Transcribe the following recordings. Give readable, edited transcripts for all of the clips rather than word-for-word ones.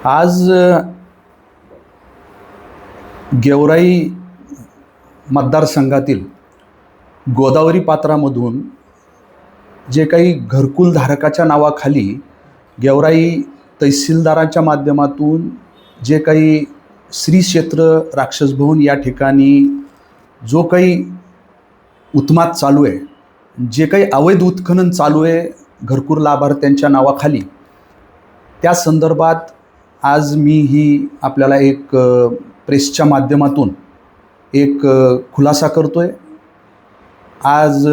आज गेवराई मतदारसंघातील गोदावरी पात्रामधून जे काही घरकुल धारकाच्या नावाखाली गेवराई तहसीलदाराच्या माध्यमातून जे काही श्री क्षेत्र राक्षस भवन या ठिकाणी जो काही उत्माद चालू आहे, जे काही अवैध उत्खनन चालू आहे घरकुल लाभार्थ्यांच्या नावाखाली, त्या संदर्भात आज मी ही आपल्याला एक प्रेसच्या माध्यमातून एक खुलासा करतोय। आज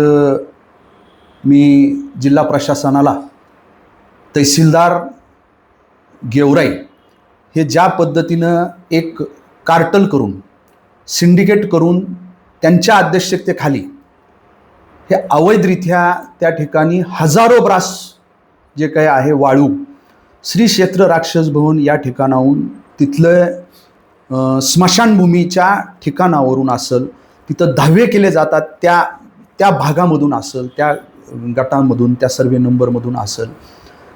मी जिल्हा प्रशासनाला तहसीलदार गेवराई हे ज्या पद्धतीनं एक कार्टल करून सिंडिकेट करून त्यांच्या अध्यक्षतेखाली हे अवैधरित्या त्या ठिकाणी हजारो ब्रास जे काही आहे वाळू श्री क्षेत्र राक्षस भवन या ठिकाणाहून तिथलं स्मशानभूमीच्या ठिकाणावरून असेल, तिथं दावे केले जातात त्या भागामधून असेल, त्या गटांमधून, त्या सर्वे नंबरमधून असेल,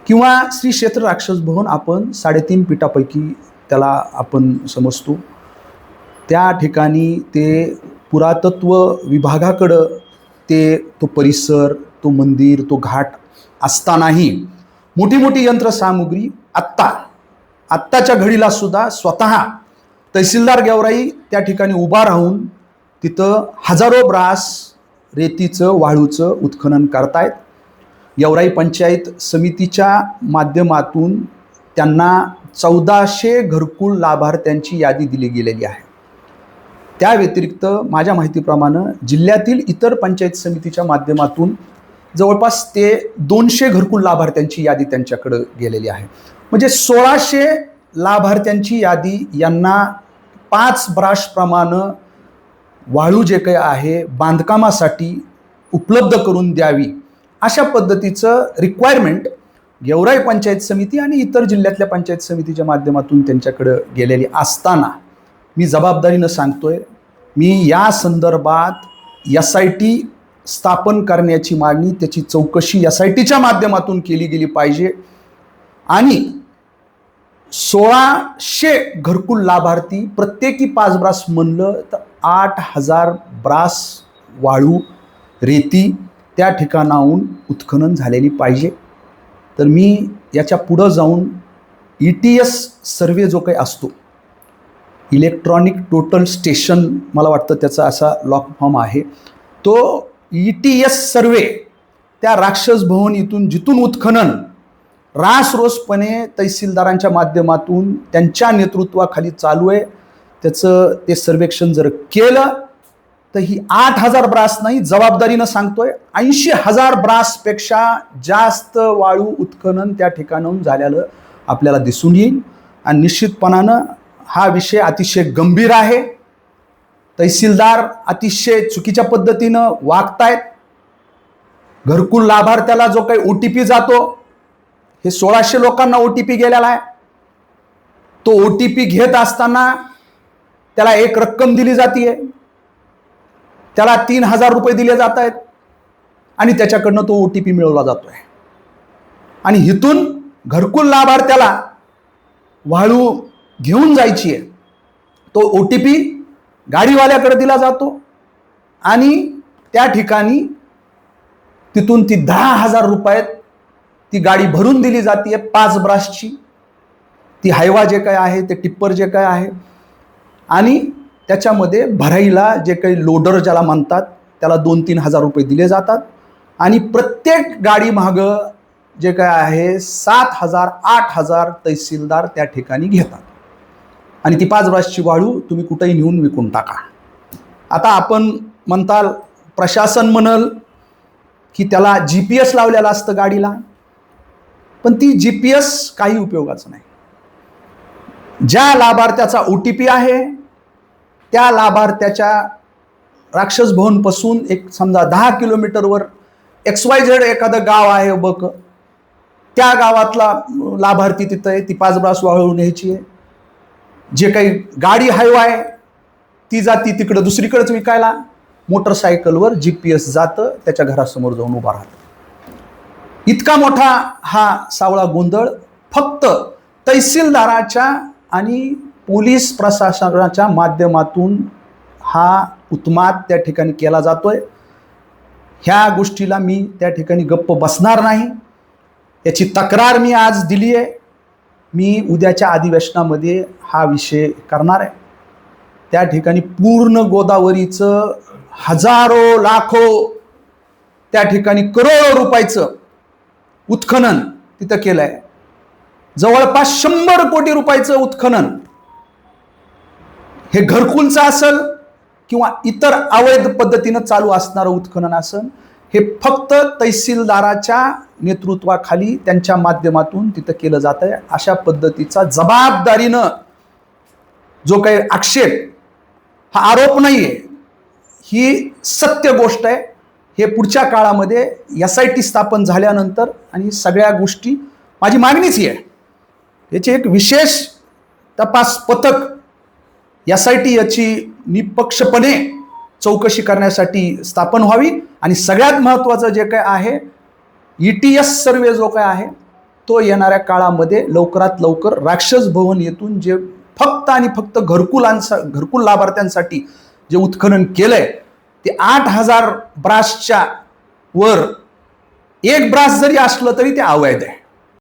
किंवा श्री क्षेत्र राक्षस भवन आपण 3.5 फीटापैकी त्याला आपण समजतो, त्या ठिकाणी ते पुरातत्व विभागाकडं तो परिसर, तो मंदिर, तो घाट असतानाही मोठी मोठी यंत्रसामुग्री आत्ताच्या घडीला सुद्धा स्वतः तहसीलदार गेवराई त्या ठिकाणी उभा राहून तिथं हजारो ब्रास रेतीचं वाळूचं उत्खनन करतायत। गेवराई पंचायत समितीच्या माध्यमातून त्यांना 1400 घरकुल लाभार्थ्यांची यादी दिली गेलेली आहे। त्या व्यतिरिक्त माझ्या माहितीप्रमाणे जिल्ह्यातील इतर पंचायत समितीच्या माध्यमातून जवळपास ते 200 घरकुल लाभार्थ्यांची यादी त्यांच्याकडे गेलेली आहे। म्हणजे 1600 लाभार्थ्यांची यादी यांना 5 ब्रास प्रमाणे वाळू जे काही आहे बांधकामासाठी उपलब्ध करून द्यावी, अशा पद्धतीचं रिक्वायरमेंट गेवराई पंचायत समिती आणि इतर जिल्ह्यातल्या पंचायत समितीच्या माध्यमातून त्यांच्याकडे गेलेली असताना मी जबाबदारीनं सांगतोय, मी या संदर्भात SIT स्थापन करण्याची मागणी, त्याची चौकशी SITच्या माध्यमातून केली गेली पाहिजे आणि 1600 घरकुल लाभार्थी प्रत्येकी 5 ब्रास म्हणलं तर 8000 ब्रास वाळू रेती त्या ठिकाणाहून उत्खनन झालेली पाहिजे। तर मी याच्या पुढं जाऊन ETS सर्वे जो काही असतो, इलेक्ट्रॉनिक टोटल स्टेशन मला वाटतं त्याचा असा लॉक फॉर्म आहे, तो ETS सर्वे त्या राक्षस भवन इथून जिथून उत्खनन रासरोसपणे तहसीलदारांच्या माध्यमातून त्यांच्या नेतृत्वाखाली चालू आहे, त्याचं ते सर्वेक्षण जर केलं तर ही 8000 ब्रास नाही, जबाबदारीनं सांगतोय 80,000 ब्रासपेक्षा जास्त वाळू उत्खनन त्या ठिकाणाहून झालेलं आपल्याला दिसून येईल। आणि निश्चितपणानं हा विषय अतिशय गंभीर आहे। तहसीलदार अतिशय चुकीच्या पद्धतीनं वागतायत। घरकुल लाभार्थ्याला जो काही OTP जातो, हे 1600 लोकांना OTP गेलेला आहे, तो OTP घेत असताना त्याला एक रक्कम दिली जाते, त्याला 3000 रुपये दिले जात आहेत आणि त्याच्याकडनं तो OTP मिळवला जातोय। आणि इथून घरकुल लाभार्थ्याला वाळू घेऊन जायची आहे, तो OTP गाडीवाल्याकडे दिला जातो आणि त्या ठिकाणी तिथून ती 10,000 रुपयात ती गाडी भरून दिली जाते 5 ब्रासची, ती हायवा जे काय आहे, ते टिप्पर जे काय आहे, आणि त्याच्यामध्ये भराईला जे काही लोडर ज्याला म्हणतात त्याला 2-3 हजार रुपये दिले जातात आणि प्रत्येक गाडी मागं जे काय आहे 7,000 8,000 तहसीलदार त्या ठिकाणी घेतात आणि ती 5 ब्रासची वाळू तुम्ही कुठेही नेऊन विकून टाका। आता आपण म्हणताल, प्रशासन म्हणल की त्याला GPS लावलेला असतं गाडीला, पण ती GPS काही उपयोगाचं नाही। ज्या लाभार्थ्याचा OTP आहे त्या लाभार्थ्याच्या राक्षस भवन पासून एक समजा 10 किलोमीटरवर XYZ एखादं गाव आहे बघ, त्या गावातला लाभार्थी तिथं आहे, ती 5 ब्रास वाळू न्यायची आहे। जे काही गाडी हायवा आहे ती जाती तिकडं दुसरीकडेच विकायला, मोटरसायकलवर GPS जातं, त्याच्या घरासमोर जाऊन उभा राहतं। इतका मोठा हा सावळा गोंधळ फक्त तहसीलदाराच्या आणि पोलीस प्रशासनाच्या माध्यमातून हा उत्माद त्या ठिकाणी केला जातोय. ह्या गोष्टीला मी त्या ठिकाणी गप्प बसणार नाही. याची तक्रार मी आज दिली आहे. मी उद्याच्या अधिवेशनामध्ये हा विषय करणार आहे. त्या ठिकाणी पूर्ण गोदावरीचं हजारो लाखो त्या ठिकाणी करोडो रुपयाचं उत्खनन तिथं केलंय. जवळपास 100 कोटी रुपयाचं उत्खनन हे घरकुलचं असेल किंवा इतर अवैध पद्धतीनं चालू असणारं उत्खनन असेल, हे फक्त तहसीलदाराच्या नेतृत्वाखाली त्यांच्या माध्यमातून तिथं केलं जात आहे. अशा पद्धतीचा जबाबदारीनं जो काही आक्षेप, हा आरोप नाहीये, ही सत्य गोष्ट आहे. हे पुढच्या काळामध्ये SIT स्थापन झाल्यानंतर आणि सगळ्या गोष्टी, माझी मागणीच आहे, याची एक विशेष तपास पथक SIT याची निपक्षपणे चौकशी करण्यासाठी स्थापन व्हावी. आणि सगळ्यात महत्त्वाचं जे काय आहे, ETS सर्वे जो काय आहे तो येणाऱ्या काळामध्ये लवकरात लवकर राक्षस भवन येथून जे फक्त आणि फक्त घरकुल लाभार्थ्यांसाठी जे उत्खनन केलंय ते 8,000 ब्रासच्या वर एक ब्रास जरी असलं तरी ते अवैध आहे.